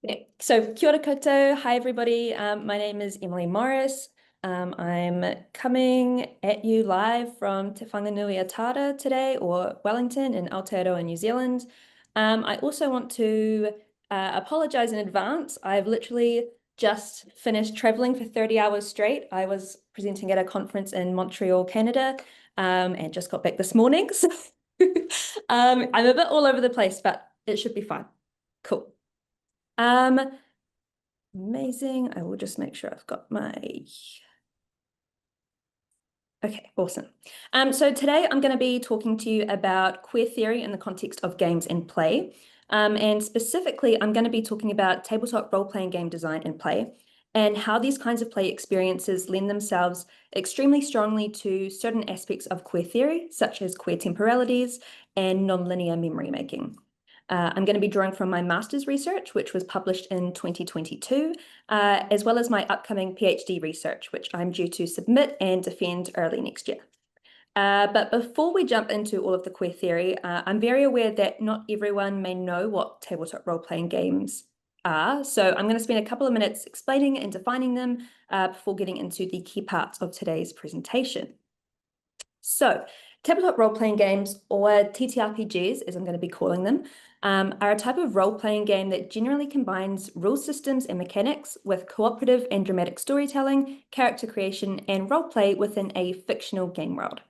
Okay, so kia ora koutou. Hi, everybody. My name is Emily Morris. I'm coming at you live from Te Whanganui-a-Tara today, or Wellington in Aotearoa, New Zealand. I also want to apologize in advance. I've literally just finished traveling for 30 hours straight. I was presenting at a conference in Montreal, Canada, and just got back this morning. So I'm a bit all over the place, but it should be fine. Cool. Amazing. I will just make sure I've got my... Okay, awesome. So today I'm going to be talking to you about queer theory in the context of games and play. And specifically, I'm going to be talking about tabletop role-playing game design and play, and how these kinds of play experiences lend themselves extremely strongly to certain aspects of queer theory, such as queer temporalities and nonlinear memory making. I'm going to be drawing from my master's research, which was published in 2022, as well as my upcoming PhD research, which I'm due to submit and defend early next year. But before we jump into all of the queer theory, I'm very aware that not everyone may know what tabletop role-playing games are. So I'm going to spend a couple of minutes explaining and defining them before getting into the key parts of today's presentation. So tabletop role-playing games, or TTRPGs, as I'm going to be calling them, are a type of role-playing game that generally combines rule systems and mechanics with cooperative and dramatic storytelling, character creation, and role-play within a fictional game world.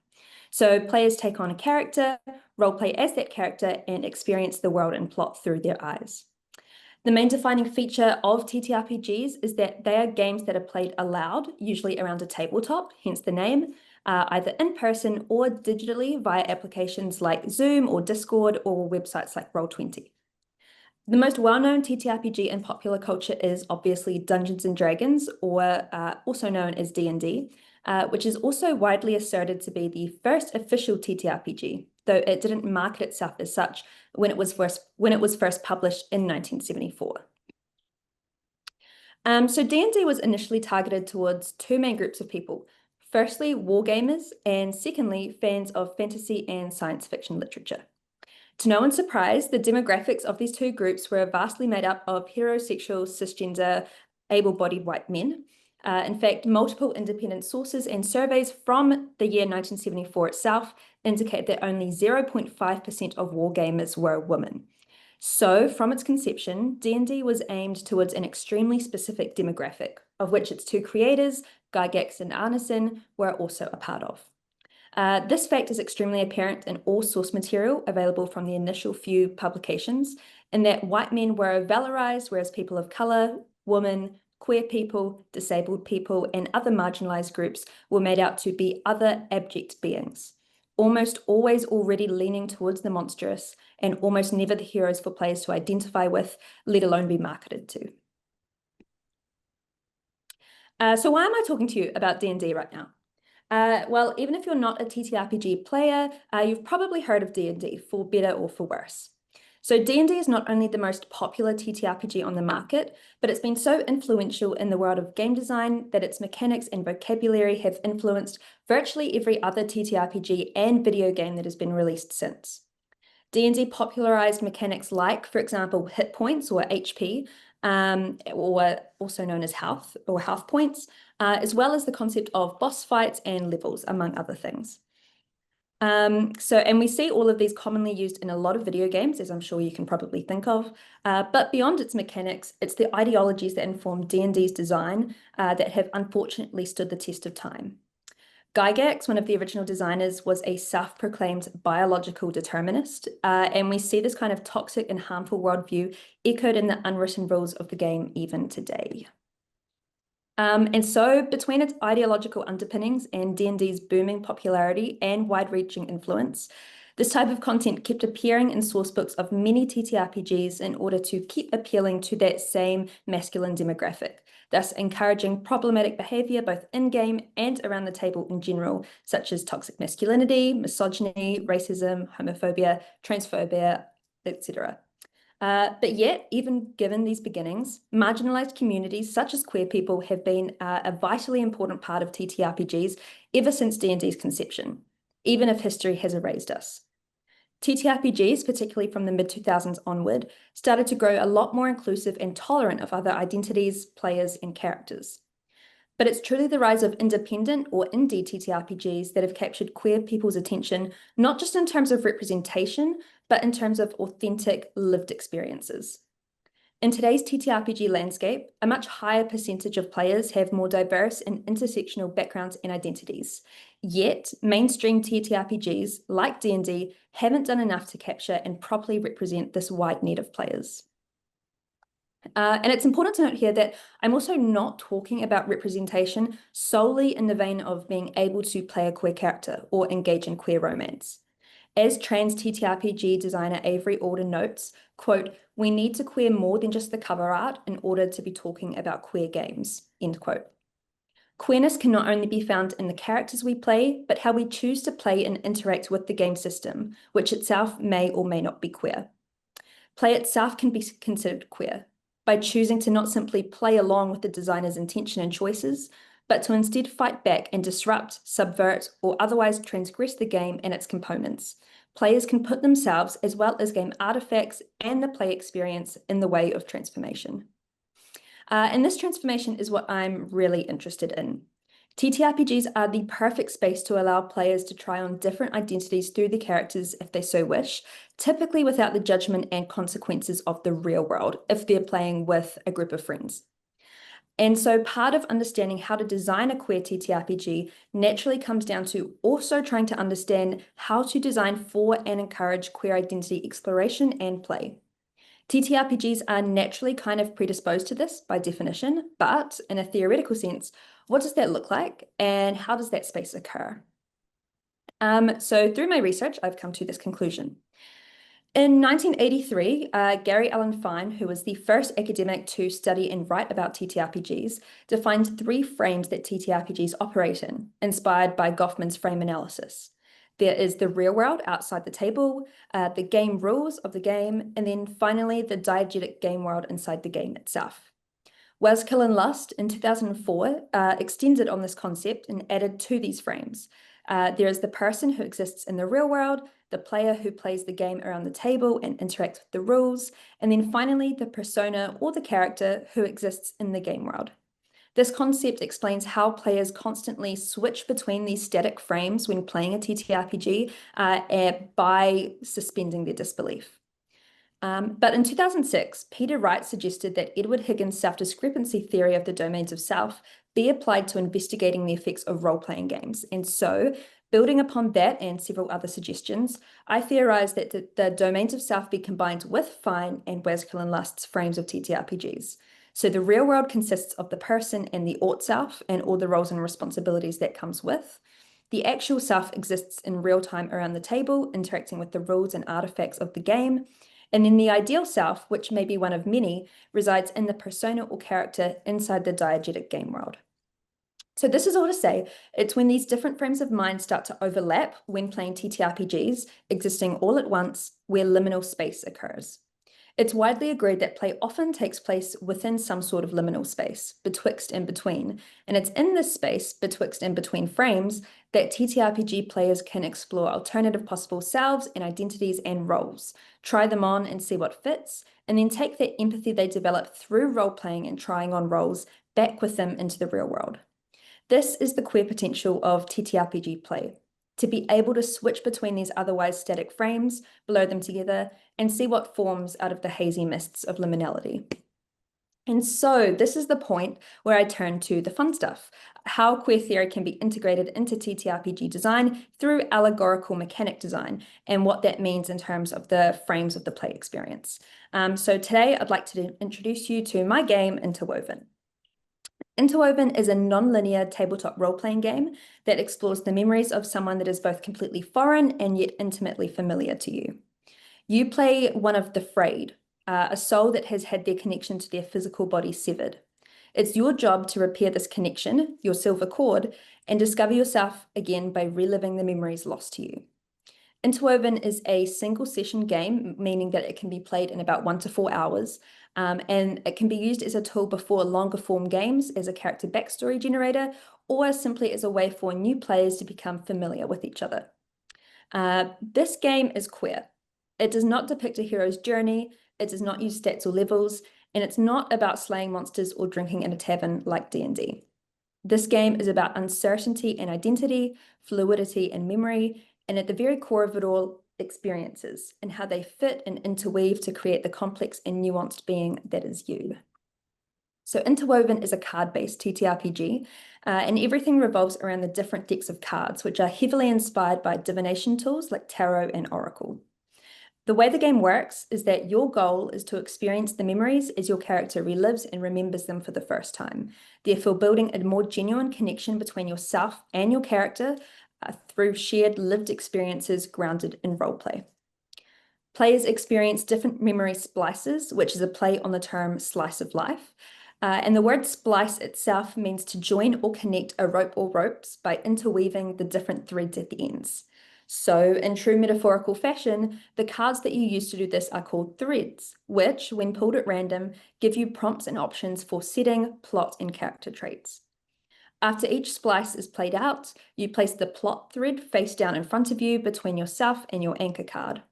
So players take on a character, role-play as that character, and experience the world and plot through their eyes. The main defining feature of TTRPGs is that they are games that are played aloud, usually around a tabletop, hence the name, either in person or digitally via applications like Zoom or Discord or websites like Roll20. The most well-known TTRPG in popular culture is obviously Dungeons and Dragons, or also known as D&D, which is also widely asserted to be the first official TTRPG, though it didn't market itself as such when it was first published in 1974. So D&D was initially targeted towards two main groups of people. Firstly, wargamers, and secondly, fans of fantasy and science fiction literature. To no one's surprise, the demographics of these two groups were vastly made up of heterosexual, cisgender, able-bodied white men. In fact, multiple independent sources and surveys from the year 1974 itself indicate that only 0.5% of wargamers were women. So, from its conception, D&D was aimed towards an extremely specific demographic, of which its two creators, Gygax and Arneson, were also a part of. This fact is extremely apparent in all source material available from the initial few publications, in that white men were valorized, whereas people of color, women, queer people, disabled people, and other marginalized groups were made out to be other abject beings, almost always already leaning towards the monstrous, and almost never the heroes for players to identify with, let alone be marketed to. So why am I talking to you about D&D right now? Well, even if you're not a TTRPG player, you've probably heard of D&D, for better or for worse. So D&D is not only the most popular TTRPG on the market, but it's been so influential in the world of game design that its mechanics and vocabulary have influenced virtually every other TTRPG and video game that has been released since. D&D popularized mechanics like, for example, hit points, or HP, or also known as health or health points, as well as the concept of boss fights and levels, among other things. And we see all of these commonly used in a lot of video games, as I'm sure you can probably think of. But beyond its mechanics, it's the ideologies that inform D&D's design that have unfortunately stood the test of time. Gygax, one of the original designers, was a self-proclaimed biological determinist, and we see this kind of toxic and harmful worldview echoed in the unwritten rules of the game even today. And so between its ideological underpinnings and D&D's booming popularity and wide-reaching influence, this type of content kept appearing in sourcebooks of many TTRPGs in order to keep appealing to that same masculine demographic, thus encouraging problematic behavior both in-game and around the table in general, such as toxic masculinity, misogyny, racism, homophobia, transphobia, etc. But yet, even given these beginnings, marginalized communities such as queer people have been a vitally important part of TTRPGs ever since D&D's conception, even if history has erased us. TTRPGs, particularly from the mid-2000s onward, started to grow a lot more inclusive and tolerant of other identities, players, and characters. But it's truly the rise of independent or indie TTRPGs that have captured queer people's attention, not just in terms of representation, but in terms of authentic lived experiences. In today's TTRPG landscape, a much higher percentage of players have more diverse and intersectional backgrounds and identities. Yet, mainstream TTRPGs, like D&D, haven't done enough to capture and properly represent this wide net of players. And it's important to note here that I'm also not talking about representation solely in the vein of being able to play a queer character or engage in queer romance. As trans TTRPG designer Avery Alden notes, quote, "We need to queer more than just the cover art in order to be talking about queer games," end quote. Queerness can not only be found in the characters we play, but how we choose to play and interact with the game system, which itself may or may not be queer. Play itself can be considered queer by choosing to not simply play along with the designer's intention and choices, but to instead fight back and disrupt, subvert, or otherwise transgress the game and its components. Players can put themselves, as well as game artifacts and the play experience, in the way of transformation. And this transformation is what I'm really interested in. TTRPGs are the perfect space to allow players to try on different identities through the characters if they so wish, typically without the judgment and consequences of the real world if they're playing with a group of friends. And so part of understanding how to design a queer TTRPG naturally comes down to also trying to understand how to design for and encourage queer identity exploration and play. TTRPGs are naturally kind of predisposed to this by definition, but in a theoretical sense, what does that look like and how does that space occur? So through my research, I've come to this conclusion. In 1983, Gary Allen Fine, who was the first academic to study and write about TTRPGs, defined 3 frames that TTRPGs operate in, inspired by Goffman's frame analysis. There is the real world outside the table, the game rules of the game, and then finally the diegetic game world inside the game itself. Weskill and Lust in 2004 extended on this concept and added to these frames. There is the person who exists in the real world, the player who plays the game around the table and interacts with the rules, and then finally the persona or the character who exists in the game world. This concept explains how players constantly switch between these static frames when playing a TTRPG by suspending their disbelief. But in 2006, Peter Wright suggested that Edward Higgins' self-discrepancy theory of the domains of self be applied to investigating the effects of role-playing games. And so, building upon that and several other suggestions, I theorized that the domains of self be combined with Fine and Weskill and Lust's frames of TTRPGs. So the real world consists of the person and the ought self and all the roles and responsibilities that comes with. The actual self exists in real time around the table, interacting with the rules and artifacts of the game. And then the ideal self, which may be one of many, resides in the persona or character inside the diegetic game world. So this is all to say, it's when these different frames of mind start to overlap when playing TTRPGs, existing all at once, where liminal space occurs. It's widely agreed that play often takes place within some sort of liminal space, betwixt and between, and it's in this space, betwixt and between frames, that TTRPG players can explore alternative possible selves and identities and roles, try them on and see what fits, and then take that empathy they develop through role-playing and trying on roles back with them into the real world. This is the queer potential of TTRPG play, to be able to switch between these otherwise static frames, blow them together, and see what forms out of the hazy mists of liminality. And so this is the point where I turn to the fun stuff, how queer theory can be integrated into TTRPG design through allegorical mechanic design, and what that means in terms of the frames of the play experience. So today I'd like to introduce you to my game, Interwoven. Interwoven is a non-linear tabletop role-playing game that explores the memories of someone that is both completely foreign and yet intimately familiar to you. You play one of the frayed, a soul that has had their connection to their physical body severed. It's your job to repair this connection, your silver cord, and discover yourself again by reliving the memories lost to you. Interwoven is a single session game, meaning that it can be played in about 1 to 4 hours, and it can be used as a tool before longer form games as a character backstory generator, or simply as a way for new players to become familiar with each other. This game is queer. It does not depict a hero's journey, it does not use stats or levels, and it's not about slaying monsters or drinking in a tavern like D&D. This game is about uncertainty and identity, fluidity and memory, and at the very core of it all, experiences and how they fit and interweave to create the complex and nuanced being that is you. So Interwoven is a card-based TTRPG, and everything revolves around the different decks of cards, which are heavily inspired by divination tools like Tarot and Oracle. The way the game works is that your goal is to experience the memories as your character relives and remembers them for the first time, therefore building a more genuine connection between yourself and your character through shared lived experiences grounded in roleplay. Players experience different memory splices, which is a play on the term slice of life. And the word splice itself means to join or connect a rope or ropes by interweaving the different threads at the ends. So in true metaphorical fashion, the cards that you use to do this are called threads, which, when pulled at random, give you prompts and options for setting, plot, and character traits. After each splice is played out, you place the plot thread face down in front of you between yourself and your anchor card.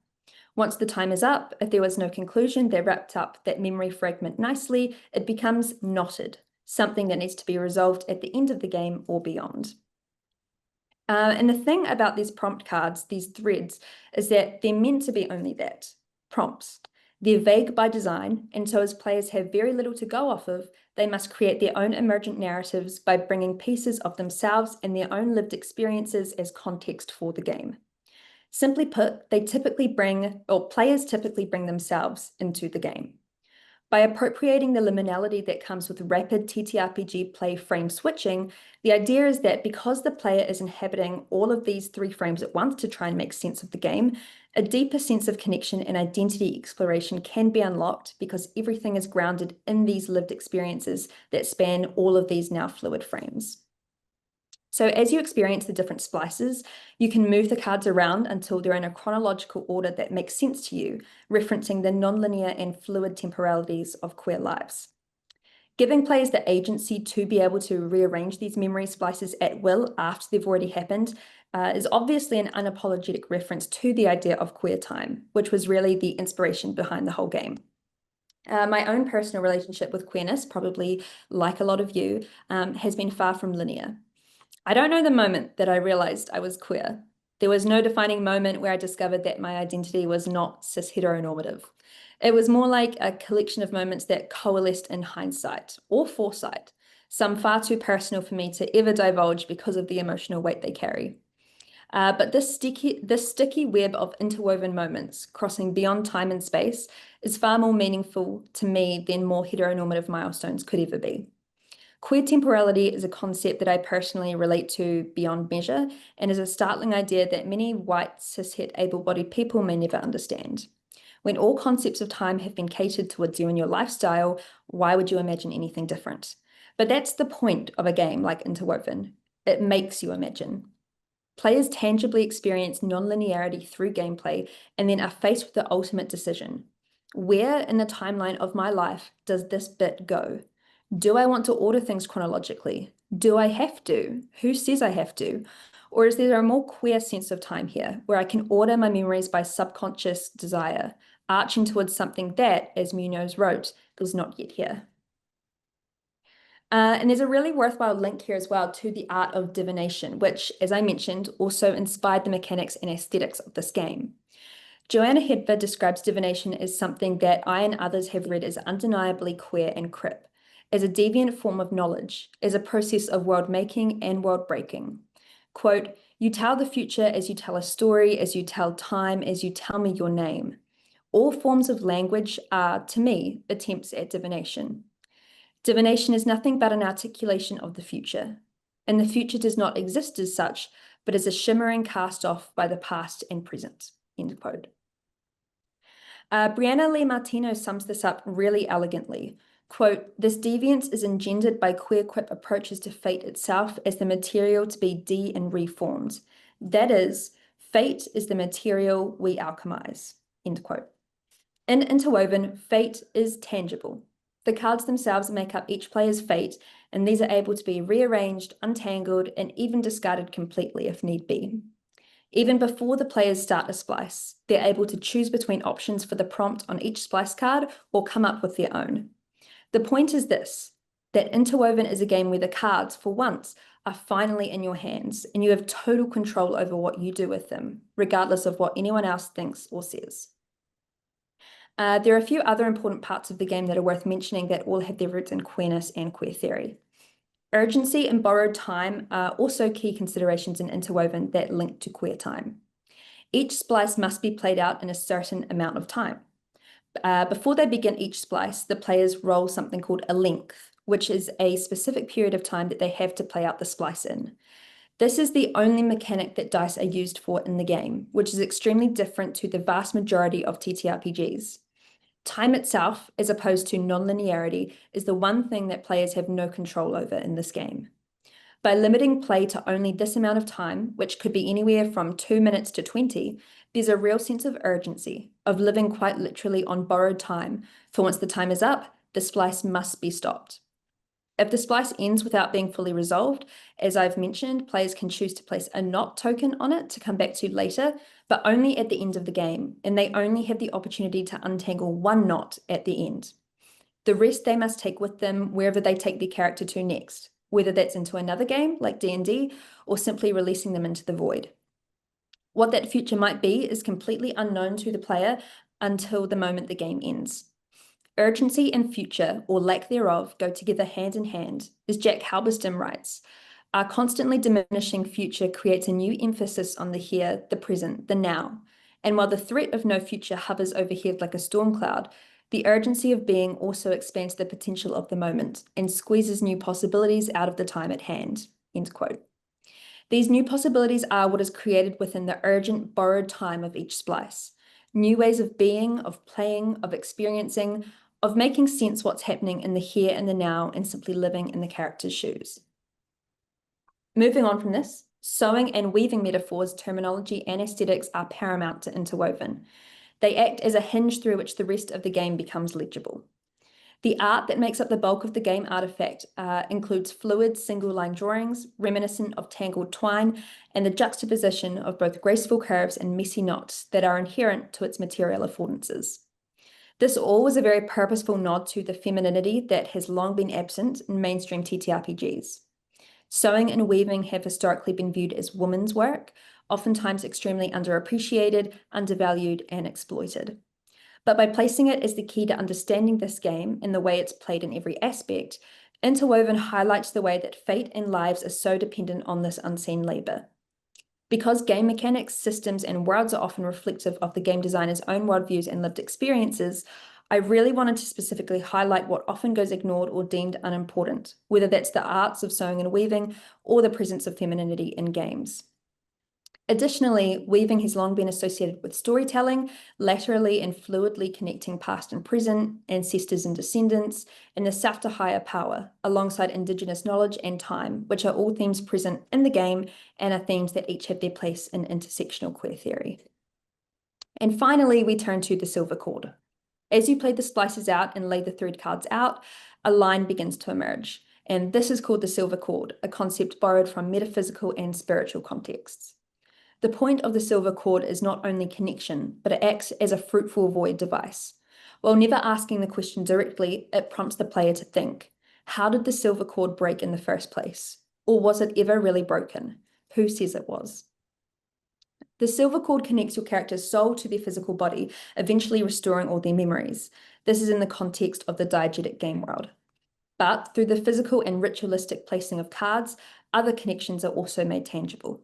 Once the time is up, if there was no conclusion that wrapped up that memory fragment nicely, it becomes knotted, something that needs to be resolved at the end of the game or beyond. And the thing about these prompt cards, these threads, is that they're meant to be only that, prompts. They're vague by design, and so as players have very little to go off of, they must create their own emergent narratives by bringing pieces of themselves and their own lived experiences as context for the game. Simply put, players typically bring themselves into the game. By appropriating the liminality that comes with rapid TTRPG play frame switching, the idea is that because the player is inhabiting all of these 3 frames at once to try and make sense of the game, a deeper sense of connection and identity exploration can be unlocked because everything is grounded in these lived experiences that span all of these now fluid frames. So as you experience the different splices, you can move the cards around until they're in a chronological order that makes sense to you, referencing the nonlinear and fluid temporalities of queer lives. Giving players the agency to be able to rearrange these memory splices at will after they've already happened is obviously an unapologetic reference to the idea of queer time, which was really the inspiration behind the whole game. My own personal relationship with queerness, probably like a lot of you, has been far from linear. I don't know the moment that I realized I was queer. There was no defining moment where I discovered that my identity was not cis-heteronormative. It was more like a collection of moments that coalesced in hindsight or foresight, some far too personal for me to ever divulge because of the emotional weight they carry. But this sticky web of interwoven moments crossing beyond time and space is far more meaningful to me than more heteronormative milestones could ever be. Queer temporality is a concept that I personally relate to beyond measure and is a startling idea that many white, cishet, able-bodied people may never understand. When all concepts of time have been catered towards you and your lifestyle, why would you imagine anything different? But that's the point of a game like Interwoven. It makes you imagine. Players tangibly experience non-linearity through gameplay and then are faced with the ultimate decision. Where in the timeline of my life does this bit go? Do I want to order things chronologically? Do I have to? Who says I have to? Or is there a more queer sense of time here, where I can order my memories by subconscious desire, arching towards something that, as Munoz wrote, is not yet here? And there's a really worthwhile link here as well to the art of divination, which, as I mentioned, also inspired the mechanics and aesthetics of this game. Joanna Hedver describes divination as something that I and others have read as undeniably queer and crip, as a deviant form of knowledge, as a process of world making and world breaking. Quote, "You tell the future as you tell a story, as you tell time, as you tell me your name. All forms of language are, to me, attempts at divination. Divination is nothing but an articulation of the future, and the future does not exist as such, but as a shimmering cast off by the past and present." End quote. Brianna Lee Martino sums this up really elegantly. Quote, "This deviance is engendered by queer quip approaches to fate itself as the material to be de- and reformed. That is, fate is the material we alchemize." End quote. In Interwoven, fate is tangible. The cards themselves make up each player's fate, and these are able to be rearranged, untangled, and even discarded completely if need be. Even before the players start a splice, they're able to choose between options for the prompt on each splice card or come up with their own. The point is this, that Interwoven is a game where the cards, for once, are finally in your hands and you have total control over what you do with them, regardless of what anyone else thinks or says. There are a few other important parts of the game that are worth mentioning that all have their roots in queerness and queer theory. Urgency and borrowed time are also key considerations in Interwoven that link to queer time. Each splice must be played out in a certain amount of time. Before they begin each splice, the players roll something called a length, which is a specific period of time that they have to play out the splice in. This is the only mechanic that dice are used for in the game, which is extremely different to the vast majority of TTRPGs. Time itself, as opposed to non-linearity, is the one thing that players have no control over in this game. By limiting play to only this amount of time, which could be anywhere from 2 minutes to 20, there's a real sense of urgency, of living quite literally on borrowed time, for once the time is up, the splice must be stopped. If the splice ends without being fully resolved, as I've mentioned, players can choose to place a not token on it to come back to later, but only at the end of the game, and they only have the opportunity to untangle one knot at the end. The rest they must take with them wherever they take their character to next, whether that's into another game like D&D or simply releasing them into the void. What that future might be is completely unknown to the player until the moment the game ends. Urgency and future, or lack thereof, go together hand in hand, as Jack Halberstam writes. Our constantly diminishing future creates a new emphasis on the here, the present, the now. And while the threat of no future hovers overhead like a storm cloud, the urgency of being also expands the potential of the moment and squeezes new possibilities out of the time at hand. End quote. These new possibilities are what is created within the urgent, borrowed time of each splice. New ways of being, of playing, of experiencing, of making sense what's happening in the here and the now and simply living in the character's shoes. Moving on from this, sewing and weaving metaphors, terminology, and aesthetics are paramount to Interwoven. They act as a hinge through which the rest of the game becomes legible. The art that makes up the bulk of the game artifact includes fluid single-line drawings, reminiscent of tangled twine, and the juxtaposition of both graceful curves and messy knots that are inherent to its material affordances. This all was a very purposeful nod to the femininity that has long been absent in mainstream TTRPGs. Sewing and weaving have historically been viewed as women's work, oftentimes extremely underappreciated, undervalued, and exploited. But by placing it as the key to understanding this game and the way it's played in every aspect, Interwoven highlights the way that fate and lives are so dependent on this unseen labor. Because game mechanics, systems, and worlds are often reflective of the game designer's own worldviews and lived experiences, I really wanted to specifically highlight what often goes ignored or deemed unimportant, whether that's the arts of sewing and weaving or the presence of femininity in games. Additionally, weaving has long been associated with storytelling, laterally and fluidly connecting past and present, ancestors and descendants, and the self to higher power, alongside Indigenous knowledge and time, which are all themes present in the game and are themes that each have their place in intersectional queer theory. And finally, we turn to the silver cord. As you play the splices out and lay the thread cards out, a line begins to emerge, and this is called the silver cord, a concept borrowed from metaphysical and spiritual contexts. The point of the silver cord is not only connection, but it acts as a fruitful void device. While never asking the question directly, it prompts the player to think, how did the silver cord break in the first place? Or was it ever really broken? Who says it was? The silver cord connects your character's soul to their physical body, eventually restoring all their memories. This is in the context of the diegetic game world. But through the physical and ritualistic placing of cards, other connections are also made tangible.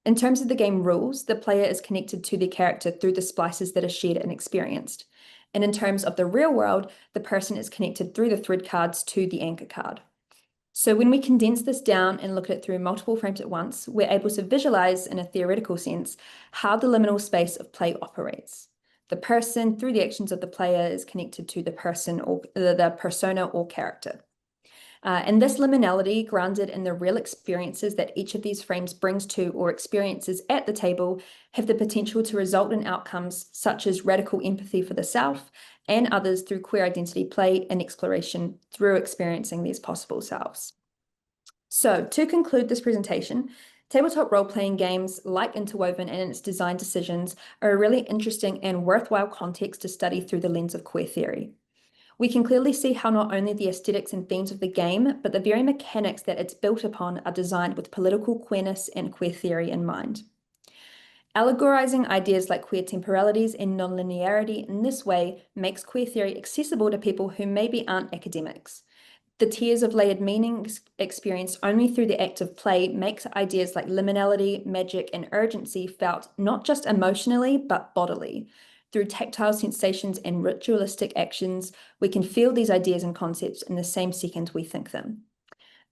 In terms of the game rules, the player is connected to their character through the splices that are shared and experienced. And in terms of the real world, the person is connected through the thread cards to the anchor card. So when we condense this down and look at it through multiple frames at once, we're able to visualize, in a theoretical sense, how the liminal space of play operates. The person, through the actions of the player, is connected to the person or the persona or character. And this liminality, grounded in the real experiences that each of these frames brings to or experiences at the table, have the potential to result in outcomes such as radical empathy for the self and others through queer identity play and exploration through experiencing these possible selves. So to conclude this presentation, Tabletop role-playing games, like Interwoven and its design decisions, are a really interesting and worthwhile context to study through the lens of queer theory. We can clearly see how not only the aesthetics and themes of the game, but the very mechanics that it's built upon are designed with political queerness and queer theory in mind. Allegorizing ideas like queer temporalities and nonlinearity in this way makes queer theory accessible to people who maybe aren't academics. The tiers of layered meanings experienced only through the act of play makes ideas like liminality, magic, and urgency felt not just emotionally, but bodily. Through tactile sensations and ritualistic actions, we can feel these ideas and concepts in the same second we think them.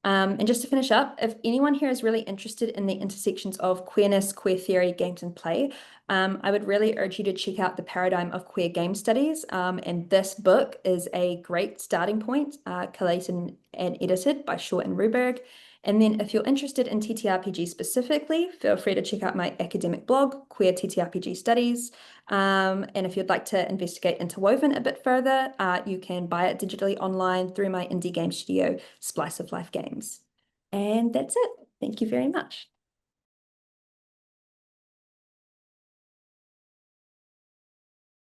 And just to finish up, if anyone here is really interested in the intersections of queerness, queer theory, games, and play, I would really urge you to check out The Paradigm of Queer Game Studies. And this book is a great starting point, collated and edited by Shaw and Ruberg. And then if you're interested in TTRPG specifically, feel free to check out my academic blog, Queer TTRPG Studies. And if you'd like to investigate Interwoven a bit further, you can buy it digitally online through my indie game studio, Splice of Life Games. And that's it. Thank you very much.